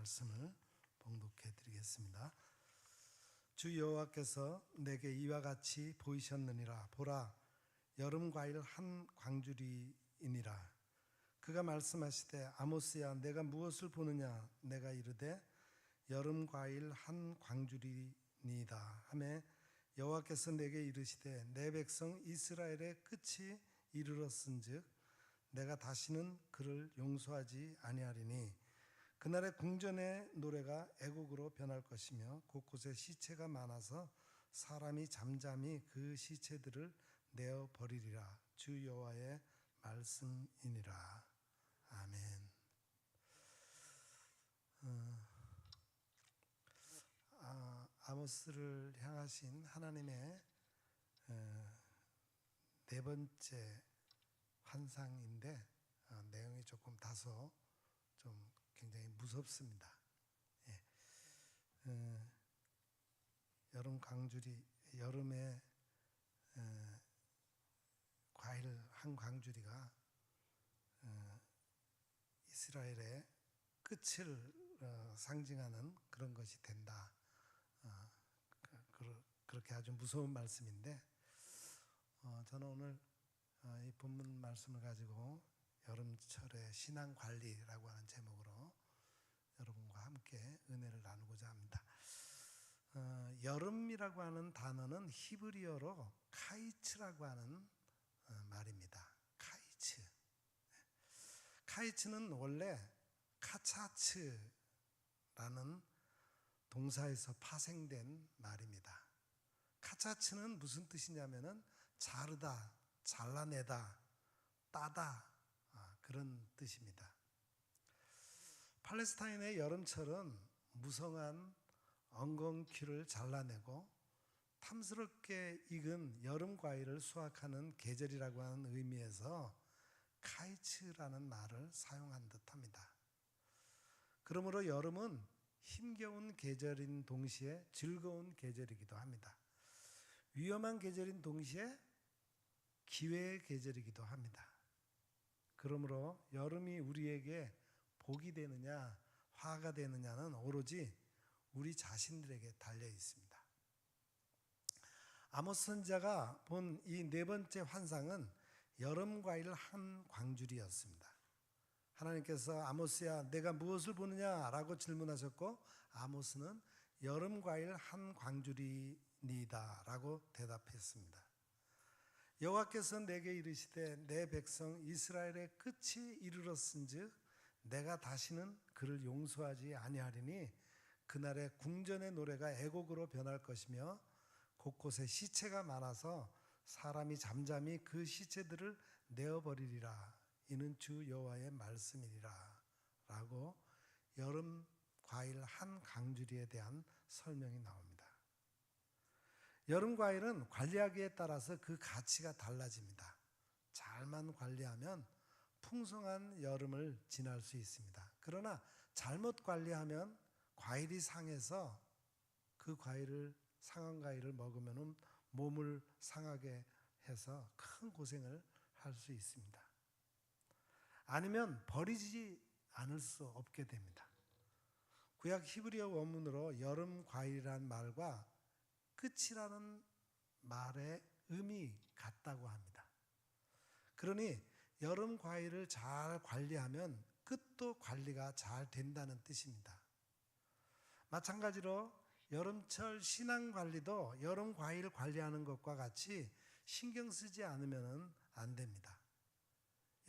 말씀을 봉독해 드리겠습니다. 주 여호와께서 내게 이와 같이 보이셨느니라. 보라, 여름 과일 한 광주리이니라. 그가 말씀하시되 아모스야, 내가 무엇을 보느냐? 내가 이르되 여름 과일 한 광주리니이다 하매 여호와께서 내게 이르시되 내 백성 이스라엘의 끝이 이르렀은즉 내가 다시는 그를 용서하지 아니하리니 그날의 궁전의 노래가 애곡으로 변할 것이며 곳곳에 시체가 많아서 사람이 잠잠히 그 시체들을 내어 버리리라. 주 여호와의 말씀이니라. 아멘. 아모스를 향하신 하나님의 네 번째 환상인데 내용이 조금 다소 좀 굉장히 무섭습니다. 여름 광주리, 여름에 과일 한 광주리가 이스라엘의 끝을 상징하는 그런 것이 된다. 그렇게 아주 무서운 말씀인데 저는 오늘 이 본문 말씀을 가지고 여름철의 신앙관리라고 하는 제목으로 여러분과 함께 은혜를 나누고자 합니다. 여름이라고 하는 단어는 히브리어로 카이츠라고 하는 말입니다. 카이츠. 카이츠는 원래 카차츠라는 동사에서 파생된 말입니다. 카차츠는 무슨 뜻이냐면은 자르다, 잘라내다, 따다, 그런 뜻입니다. 팔레스타인의 여름철은 무성한 엉겅퀴를 잘라내고 탐스럽게 익은 여름 과일을 수확하는 계절이라고 하는 의미에서 카이츠라는 말을 사용한 듯합니다. 그러므로 여름은 힘겨운 계절인 동시에 즐거운 계절이기도 합니다. 위험한 계절인 동시에 기회의 계절이기도 합니다. 그러므로 여름이 우리에게 복이 되느냐 화가 되느냐는 오로지 우리 자신들에게 달려 있습니다. 아모스 선지자가 본 이 네 번째 환상은 여름 과일 한 광주리였습니다. 하나님께서 아모스야, 내가 무엇을 보느냐? 라고 질문하셨고 아모스는 여름 과일 한 광주리니이다 라고 대답했습니다. 여호와께서 내게 이르시되 내 백성 이스라엘의 끝이 이르렀은즉 내가 다시는 그를 용서하지 아니하리니 그날의 궁전의 노래가 애곡으로 변할 것이며 곳곳에 시체가 많아서 사람이 잠잠히 그 시체들을 내어버리리라. 이는 주 여호와의 말씀이니라 라고 여름 과일 한 광주리에 대한 설명이 나옵니다. 여름 과일은 관리하기에 따라서 그 가치가 달라집니다. 잘만 관리하면 풍성한 여름을 지날 수 있습니다. 그러나 잘못 관리하면 과일이 상해서 그 상한 과일을 먹으면 몸을 상하게 해서 큰 고생을 할 수 있습니다. 아니면 버리지 않을 수 없게 됩니다. 구약 히브리어 원문으로 여름 과일이라는 말과 끝이라는 말의 의미 같다고 합니다. 그러니 여름 과일을 잘 관리하면 끝도 관리가 잘 된다는 뜻입니다. 마찬가지로 여름철 신앙 관리도 여름 과일 관리하는 것과 같이 신경 쓰지 않으면 안 됩니다.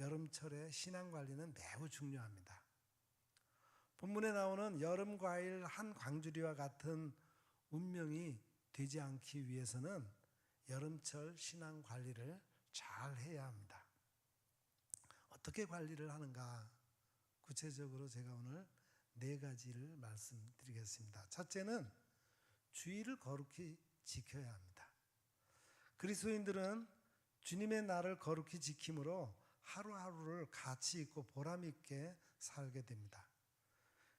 여름철의 신앙 관리는 매우 중요합니다. 본문에 나오는 여름 과일 한 광주리와 같은 운명이 되지 않기 위해서는 여름철 신앙 관리를 잘 해야 합니다. 어떻게 관리를 하는가? 구체적으로 제가 오늘 네 가지를 말씀드리겠습니다. 첫째는 주일을 거룩히 지켜야 합니다. 그리스도인들은 주님의 날을 거룩히 지킴으로 하루하루를 가치 있고 보람 있게 살게 됩니다.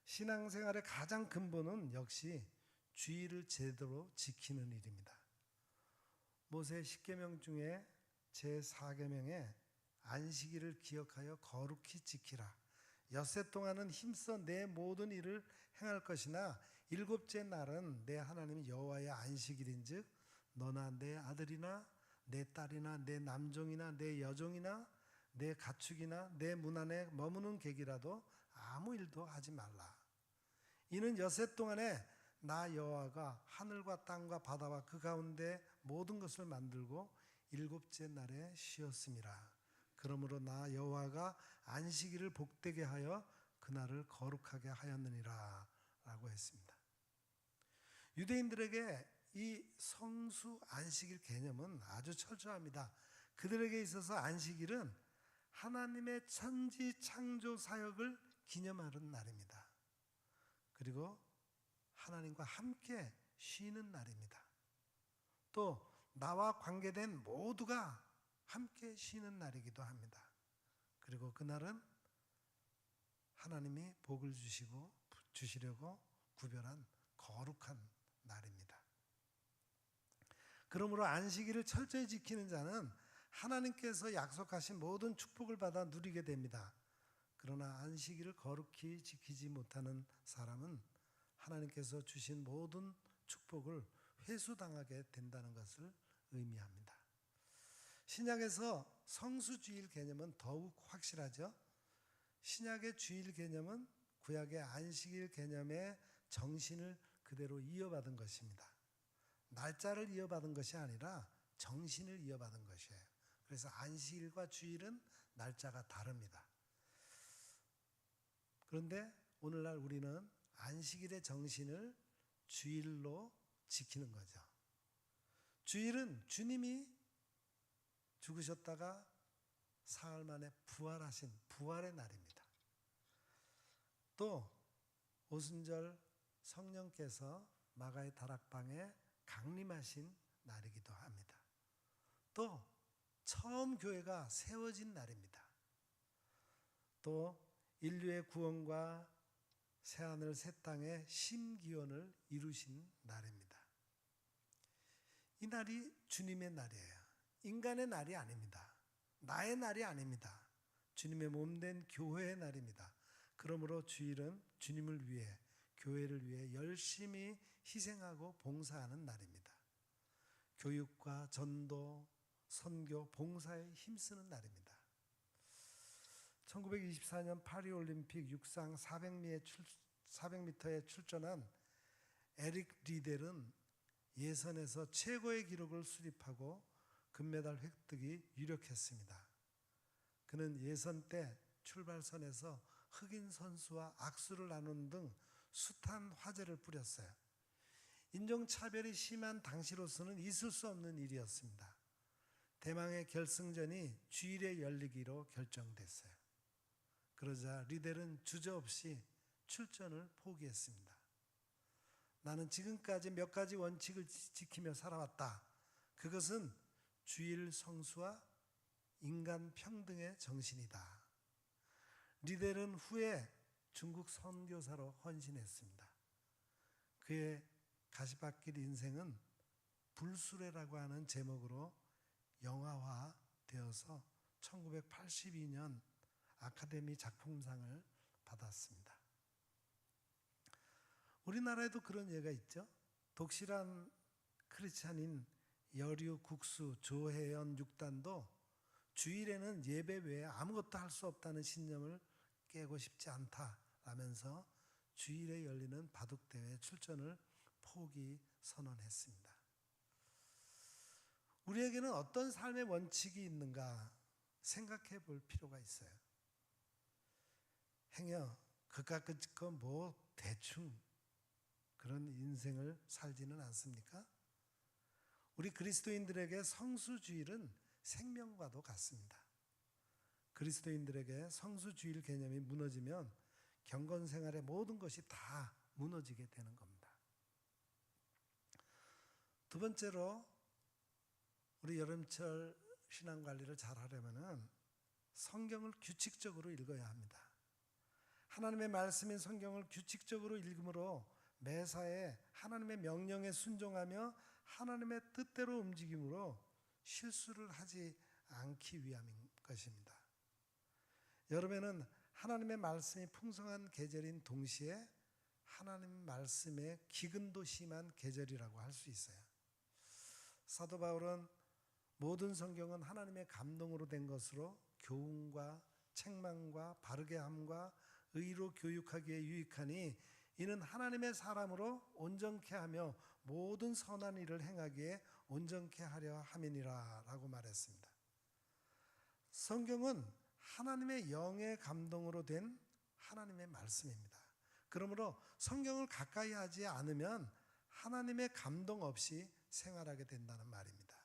신앙생활의 가장 근본은 역시 주일을 제대로 지키는 일입니다. 모세 10계명 중에 제4계명에 안식일을 기억하여 거룩히 지키라, 엿새 동안은 힘써 내 모든 일을 행할 것이나 일곱째 날은 내 하나님 여호와의 안식일인즉 너나 내 아들이나 내 딸이나 내 남종이나 내 여종이나 내 가축이나 내 문 안에 머무는 객이라도 아무 일도 하지 말라. 이는 엿새 동안에 나 여호와가 하늘과 땅과 바다와 그 가운데 모든 것을 만들고 일곱째 날에 쉬었음이라. 그러므로 나 여호와가 안식일을 복되게 하여 그날을 거룩하게 하였느니라 라고 했습니다. 유대인들에게 이 성수 안식일 개념은 아주 철저합니다. 그들에게 있어서 안식일은 하나님의 천지 창조 사역을 기념하는 날입니다. 그리고 하나님과 함께 쉬는 날입니다. 또 나와 관계된 모두가 함께 쉬는 날이기도 합니다. 그리고 그날은 하나님이 복을 주시려고 구별한 거룩한 날입니다. 그러므로 안식일을 철저히 지키는 자는 하나님께서 약속하신 모든 축복을 받아 누리게 됩니다. 그러나 안식일을 거룩히 지키지 못하는 사람은 하나님께서 주신 모든 축복을 회수당하게 된다는 것을 의미합니다. 신약에서 성수주일 개념은 더욱 확실하죠. 신약의 주일 개념은 구약의 안식일 개념의 정신을 그대로 이어받은 것입니다. 날짜를 이어받은 것이 아니라 정신을 이어받은 것이에요. 그래서 안식일과 주일은 날짜가 다릅니다. 그런데 오늘날 우리는 안식일의 정신을 주일로 지키는 거죠. 주일은 주님이 죽으셨다가 사흘 만에 부활하신 부활의 날입니다. 또 오순절 성령께서 마가의 다락방에 강림하신 날이기도 합니다. 또 처음 교회가 세워진 날입니다. 또 인류의 구원과 새하늘 새 땅의 심기원을 이루신 날입니다. 이 날이 주님의 날이에요. 인간의 날이 아닙니다. 나의 날이 아닙니다. 주님의 몸된 교회의 날입니다. 그러므로 주일은 주님을 위해, 교회를 위해 열심히 희생하고 봉사하는 날입니다. 교육과 전도, 선교, 봉사에 힘쓰는 날입니다. 1924년 파리올림픽 육상 400m에 출전한 에릭 리델은 예선에서 최고의 기록을 수립하고 금메달 획득이 유력했습니다. 그는 예선 때 출발선에서 흑인 선수와 악수를 나누는 등 숱한 화제를 뿌렸어요. 인종차별이 심한 당시로서는 있을 수 없는 일이었습니다. 대망의 결승전이 주일에 열리기로 결정됐어요. 그러자 리델은 주저없이 출전을 포기했습니다. 나는 지금까지 몇 가지 원칙을 지키며 살아왔다. 그것은 주일 성수와 인간 평등의 정신이다. 리델은 후에 중국 선교사로 헌신했습니다. 그의 가시밭길 인생은 불수레라고 하는 제목으로 영화화되어서 1982년 아카데미 작품상을 받았습니다. 우리나라에도 그런 예가 있죠. 독실한 크리스찬인 여류, 국수, 조혜연 6단도 주일에는 예배 외에 아무것도 할 수 없다는 신념을 깨고 싶지 않다라면서 주일에 열리는 바둑대회 출전을 포기 선언했습니다. 우리에게는 어떤 삶의 원칙이 있는가 생각해 볼 필요가 있어요. 행여 그깟 그짓거 뭐 대충 그런 인생을 살지는 않습니까? 우리 그리스도인들에게 성수주일은 생명과도 같습니다. 그리스도인들에게 성수주일 개념이 무너지면 경건생활의 모든 것이 다 무너지게 되는 겁니다. 두 번째로 우리 여름철 신앙관리를 잘 하려면 성경을 규칙적으로 읽어야 합니다. 하나님의 말씀인 성경을 규칙적으로 읽음으로 매사에 하나님의 명령에 순종하며 하나님의 뜻대로 움직임으로 실수를 하지 않기 위함인 것입니다. 여름에는 하나님의 말씀이 풍성한 계절인 동시에 하나님 말씀에 기근도 심한 계절이라고 할 수 있어요. 사도 바울은 모든 성경은 하나님의 감동으로 된 것으로 교훈과 책망과 바르게 함과 의로 교육하기에 유익하니 이는 하나님의 사람으로 온전케 하며 모든 선한 일을 행하기에 온전케 하려 함이니라 라고 말했습니다. 성경은 하나님의 영의 감동으로 된 하나님의 말씀입니다. 그러므로 성경을 가까이 하지 않으면 하나님의 감동 없이 생활하게 된다는 말입니다.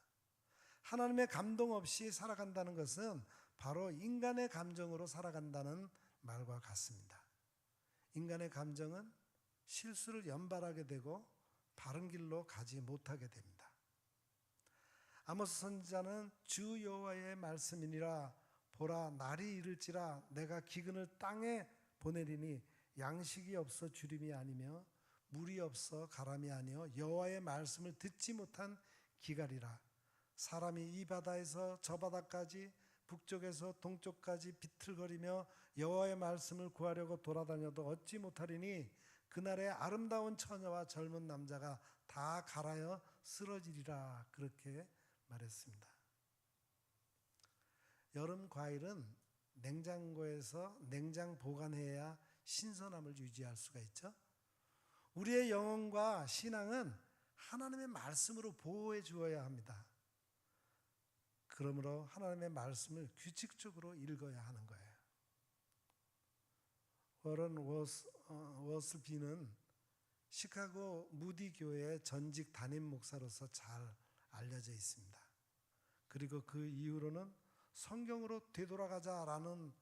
하나님의 감동 없이 살아간다는 것은 바로 인간의 감정으로 살아간다는 말과 같습니다. 인간의 감정은 실수를 연발하게 되고 바른 길로 가지 못하게 됩니다. 아모스 선지자는 주 여호와의 말씀이니라 보라 날이 이를지라 내가 기근을 땅에 보내리니 양식이 없어 주림이 아니며 물이 없어 가람이 아니요 여호와의 말씀을 듣지 못한 기갈이라. 사람이 이 바다에서 저 바다까지 북쪽에서 동쪽까지 비틀거리며 여호와의 말씀을 구하려고 돌아다녀도 얻지 못하리니 그날에 아름다운 처녀와 젊은 남자가 다 갈아여 쓰러지리라. 그렇게 말했습니다. 여름 과일은 냉장고에서 냉장 보관해야 신선함을 유지할 수가 있죠. 우리의 영혼과 신앙은 하나님의 말씀으로 보호해 주어야 합니다. 그러므로 하나님의 말씀을 규칙적으로 읽어야 하는 거예요. 워런 워슬비는 시카고 무디 교회의 전직 담임 목사로서 잘 알려져 있습니다. 그리고 그 이후로는 성경으로 되돌아가자라는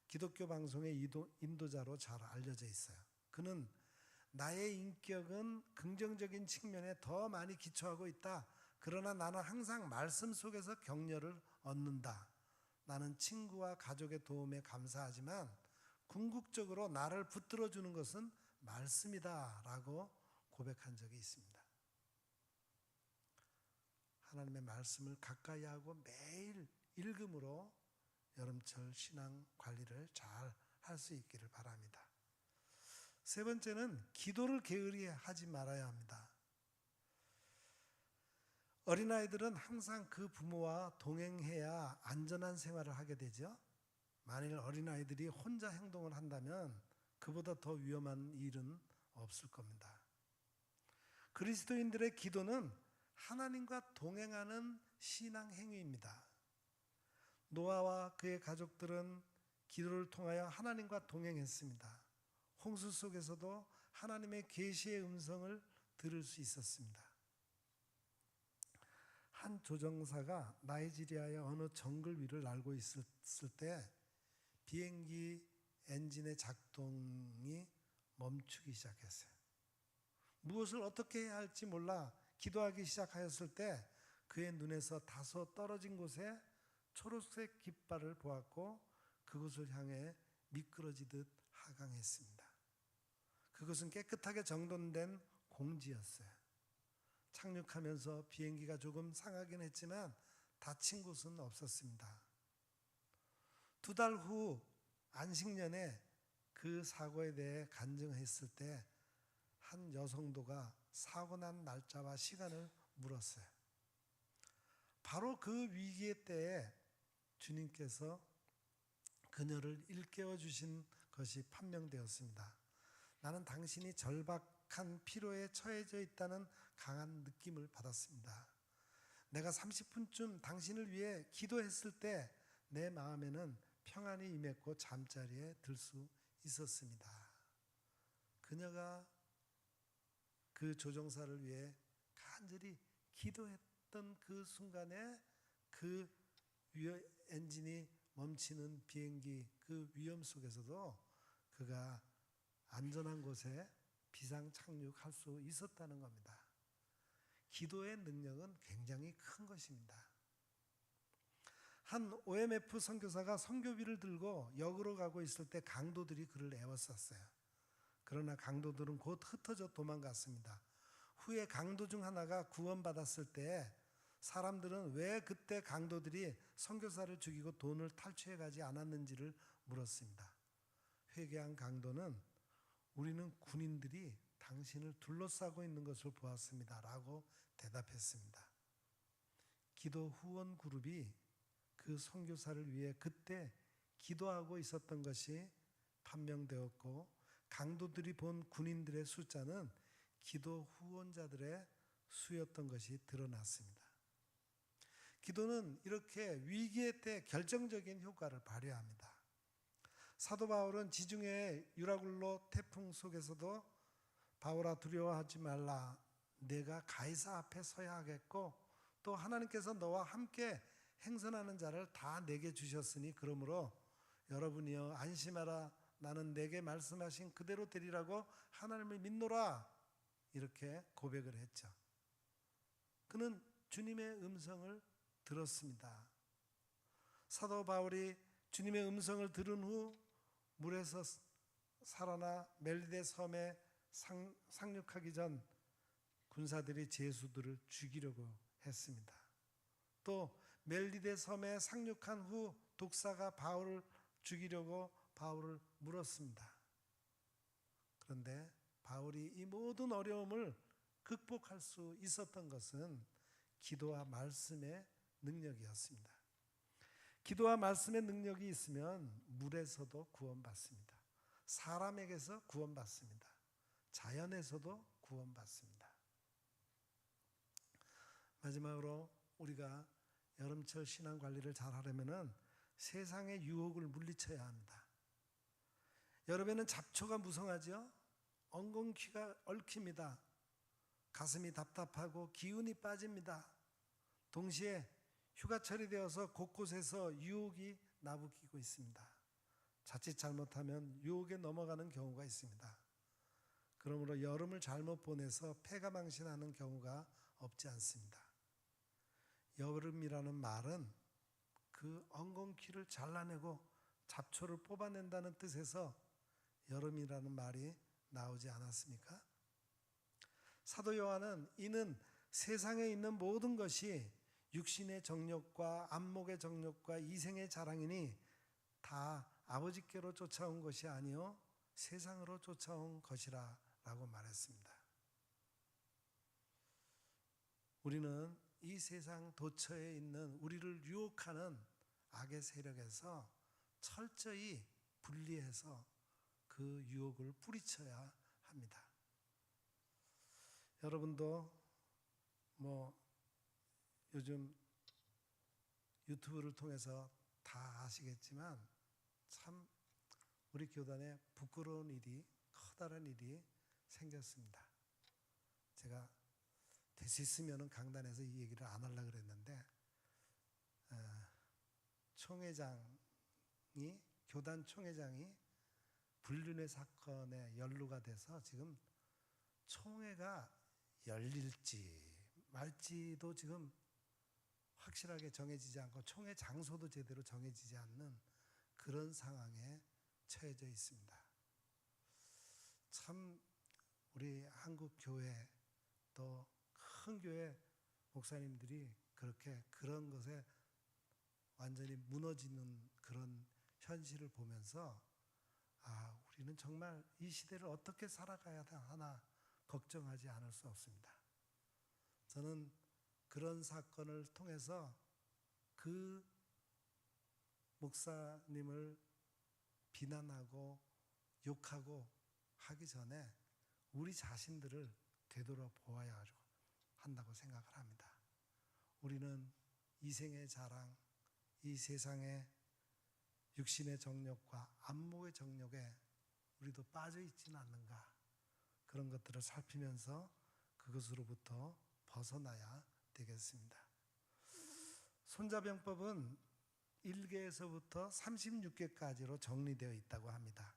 기독교 방송의 인도자로 잘 알려져 있어요. 그는 나의 인격은 긍정적인 측면에 더 많이 기초하고 있다. 그러나 나는 항상 말씀 속에서 격려를 얻는다. 나는 친구와 가족의 도움에 감사하지만 궁극적으로 나를 붙들어주는 것은 말씀이다 라고 고백한 적이 있습니다. 하나님의 말씀을 가까이 하고 매일 읽음으로 여름철 신앙 관리를 잘 할 수 있기를 바랍니다. 세 번째는 기도를 게으리 하지 말아야 합니다. 어린아이들은 항상 그 부모와 동행해야 안전한 생활을 하게 되죠. 만일 어린아이들이 혼자 행동을 한다면 그보다 더 위험한 일은 없을 겁니다. 그리스도인들의 기도는 하나님과 동행하는 신앙 행위입니다. 노아와 그의 가족들은 기도를 통하여 하나님과 동행했습니다. 홍수 속에서도 하나님의 계시의 음성을 들을 수 있었습니다. 한 조종사가 나이지리아의 어느 정글 위를 날고 있을 때 비행기 엔진의 작동이 멈추기 시작했어요. 무엇을 어떻게 해야 할지 몰라 기도하기 시작하였을 때 그의 눈에서 다소 떨어진 곳에 초록색 깃발을 보았고 그곳을 향해 미끄러지듯 하강했습니다. 그것은 깨끗하게 정돈된 공지였어요. 착륙하면서 비행기가 조금 상하긴 했지만 다친 곳은 없었습니다. 2달 후 안식년에 그 사고에 대해 간증했을 때 한 여성도가 사고 난 날짜와 시간을 물었어요. 바로 그 위기의 때에 주님께서 그녀를 일깨워 주신 것이 판명되었습니다. 나는 당신이 절박한 피로에 처해져 있다는 강한 느낌을 받았습니다. 내가 30분쯤 당신을 위해 기도했을 때 내 마음에는 평안이 임했고 잠자리에 들 수 있었습니다. 그녀가 그 조종사를 위해 간절히 기도했던 그 순간에 그 엔진이 멈추는 비행기 그 위험 속에서도 그가 안전한 곳에 비상 착륙할 수 있었다는 겁니다. 기도의 능력은 굉장히 큰 것입니다. 한 OMF 선교사가 선교비를 들고 역으로 가고 있을 때 강도들이 그를 에워쌌어요. 그러나 강도들은 곧 흩어져 도망갔습니다. 후에 강도 중 하나가 구원받았을 때 사람들은 왜 그때 강도들이 선교사를 죽이고 돈을 탈취해 가지 않았는지를 물었습니다. 회개한 강도는 우리는 군인들이 당신을 둘러싸고 있는 것을 보았습니다 라고 대답했습니다. 기도 후원 그룹이 그 선교사를 위해 그때 기도하고 있었던 것이 판명되었고, 강도들이 본 군인들의 숫자는 기도 후원자들의 수였던 것이 드러났습니다. 기도는 이렇게 위기의 때 결정적인 효과를 발휘합니다. 사도 바울은 지중해 유라굴로 태풍 속에서도 바울아 두려워하지 말라, 내가 가이사 앞에 서야 하겠고 또 하나님께서 너와 함께 행선하는 자를 다 내게 주셨으니 그러므로 여러분이여 안심하라, 나는 내게 말씀하신 그대로 되리라고 하나님을 믿노라, 이렇게 고백을 했죠. 그는 주님의 음성을 들었습니다. 사도 바울이 주님의 음성을 들은 후 물에서 살아나 멜리데 섬에 상륙하기 전 군사들이 제수들을 죽이려고 했습니다. 또 멜리데 섬에 상륙한 후 독사가 바울을 죽이려고 바울을 물었습니다. 그런데 바울이 이 모든 어려움을 극복할 수 있었던 것은 기도와 말씀의 능력이었습니다. 기도와 말씀의 능력이 있으면 물에서도 구원받습니다. 사람에게서 구원받습니다. 자연에서도 구원받습니다. 마지막으로 우리가 여름철 신앙관리를 잘 하려면 세상의 유혹을 물리쳐야 합니다. 여름에는 잡초가 무성하죠. 엉겅퀴가 얽힙니다. 가슴이 답답하고 기운이 빠집니다. 동시에 휴가철이 되어서 곳곳에서 유혹이 나부끼고 있습니다. 자칫 잘못하면 유혹에 넘어가는 경우가 있습니다. 그러므로 여름을 잘못 보내서 패가망신하는 경우가 없지 않습니다. 여름이라는 말은 그 엉겅퀴를 잘라내고 잡초를 뽑아낸다는 뜻에서 여름이라는 말이 나오지 않았습니까? 사도 요한은 이는 세상에 있는 모든 것이 육신의 정욕과 안목의 정욕과 이생의 자랑이니 다 아버지께로 쫓아온 것이 아니요 세상으로 쫓아온 것이라 라고 말했습니다. 우리는 이 세상 도처에 있는 우리를 유혹하는 악의 세력에서 철저히 분리해서 그 유혹을 뿌리쳐야 합니다. 여러분도 요즘 유튜브를 통해서 다 아시겠지만 참 우리 교단에 부끄러운 일이, 커다란 일이 생겼습니다. 제가 될 수 있으면 강단에서 이 얘기를 안 하려고 그랬는데 교단 총회장이 불륜의 사건에 연루가 돼서 지금 총회가 열릴지 말지도 지금 확실하게 정해지지 않고 총회 장소도 제대로 정해지지 않는 그런 상황에 처해져 있습니다. 참 우리 한국 교회 또 큰 교회 목사님들이 그렇게 그런 것에 완전히 무너지는 그런 현실을 보면서 우리는 정말 이 시대를 어떻게 살아가야 하나 걱정하지 않을 수 없습니다. 저는 그런 사건을 통해서 그 목사님을 비난하고 욕하고 하기 전에 우리 자신들을 되돌아보아야 한다고 생각을 합니다. 우리는 이생의 자랑, 이 세상의 육신의 정욕과 안목의 정욕에 우리도 빠져 있지는 않는가, 그런 것들을 살피면서 그것으로부터 벗어나야 되겠습니다. 손자병법은 1계에서부터 36계까지로 정리되어 있다고 합니다.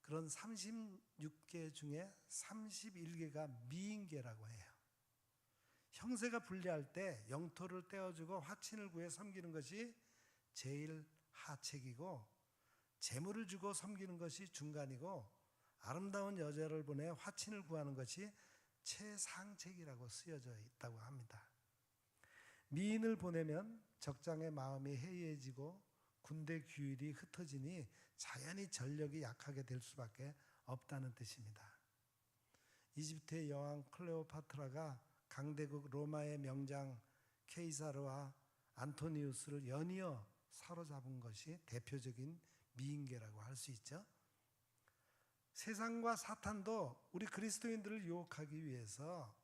그런 36계 중에 31계가 미인계라고 해요. 형세가 불리할 때 영토를 떼어주고 화친을 구해 섬기는 것이 제일 하책이고, 재물을 주고 섬기는 것이 중간이고, 아름다운 여자를 보내 화친을 구하는 것이 최상책이라고 쓰여져 있다고 합니다. 미인을 보내면 적장의 마음이 해이해지고 군대 규율이 흩어지니 자연히 전력이 약하게 될 수밖에 없다는 뜻입니다. 이집트의 여왕 클레오파트라가 강대국 로마의 명장 케이사르와 안토니우스를 연이어 사로잡은 것이 대표적인 미인계라고 할 수 있죠. 세상과 사탄도 우리 그리스도인들을 유혹하기 위해서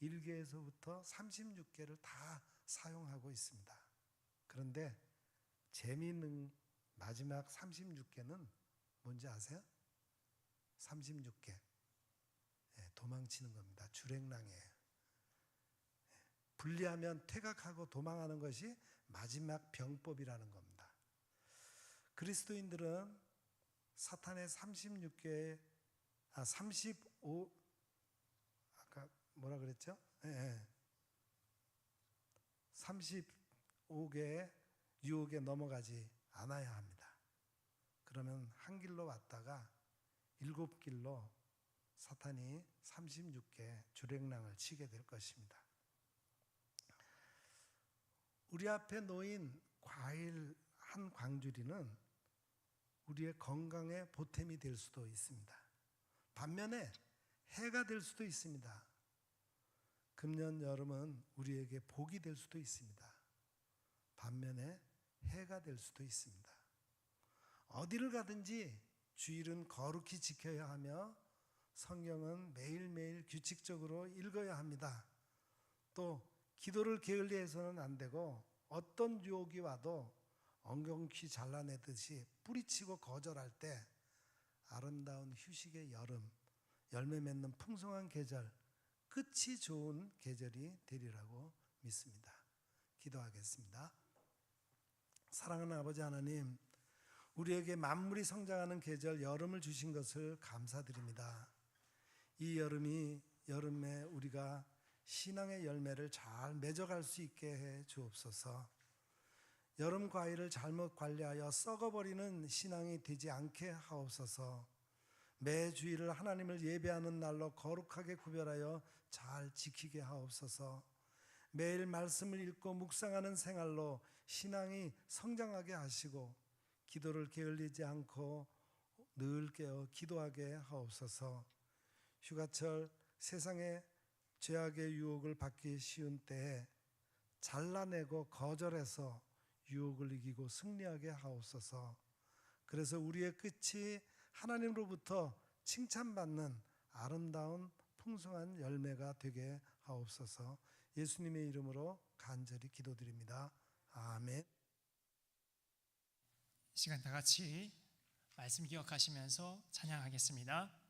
1계에서부터 36계를 다 사용하고 있습니다. 그런데 재미있는 마지막 36계는 뭔지 아세요? 36계. 도망치는 겁니다. 주랭랑이에요. 분리하면 퇴각하고 도망하는 것이 마지막 병법이라는 겁니다. 그리스도인들은 사탄의 35, 아까 뭐라 그랬죠? 35개의 유혹에 넘어가지 않아야 합니다. 그러면 한 길로 왔다가 7길로 사탄이 36개 주랭랑을 치게 될 것입니다. 우리 앞에 놓인 과일 한 광주리는 우리의 건강에 보탬이 될 수도 있습니다. 반면에 해가 될 수도 있습니다. 금년 여름은 우리에게 복이 될 수도 있습니다. 반면에 해가 될 수도 있습니다. 어디를 가든지 주일은 거룩히 지켜야 하며 성경은 매일매일 규칙적으로 읽어야 합니다. 또 기도를 게을리해서는 안 되고 어떤 유혹이 와도 엉겅퀴 잘라내듯이 뿌리치고 거절할 때 아름다운 휴식의 여름, 열매 맺는 풍성한 계절, 끝이 좋은 계절이 되리라고 믿습니다. 기도하겠습니다. 사랑하는 아버지 하나님, 우리에게 만물이 성장하는 계절 여름을 주신 것을 감사드립니다. 이 여름에 우리가 신앙의 열매를 잘 맺어갈 수 있게 해 주옵소서. 여름 과일을 잘못 관리하여 썩어버리는 신앙이 되지 않게 하옵소서. 매 주일을 하나님을 예배하는 날로 거룩하게 구별하여 잘 지키게 하옵소서. 매일 말씀을 읽고 묵상하는 생활로 신앙이 성장하게 하시고 기도를 게을리지 않고 늘 깨어 기도하게 하옵소서. 휴가철 세상의 죄악의 유혹을 받기 쉬운 때에 잘라내고 거절해서 유혹을 이기고 승리하게 하옵소서. 그래서 우리의 끝이 하나님으로부터 칭찬받는 아름다운 풍성한 열매가 되게 하옵소서. 예수님의 이름으로 간절히 기도드립니다. 아멘. 이 시간 다 같이 말씀 기억하시면서 찬양하겠습니다.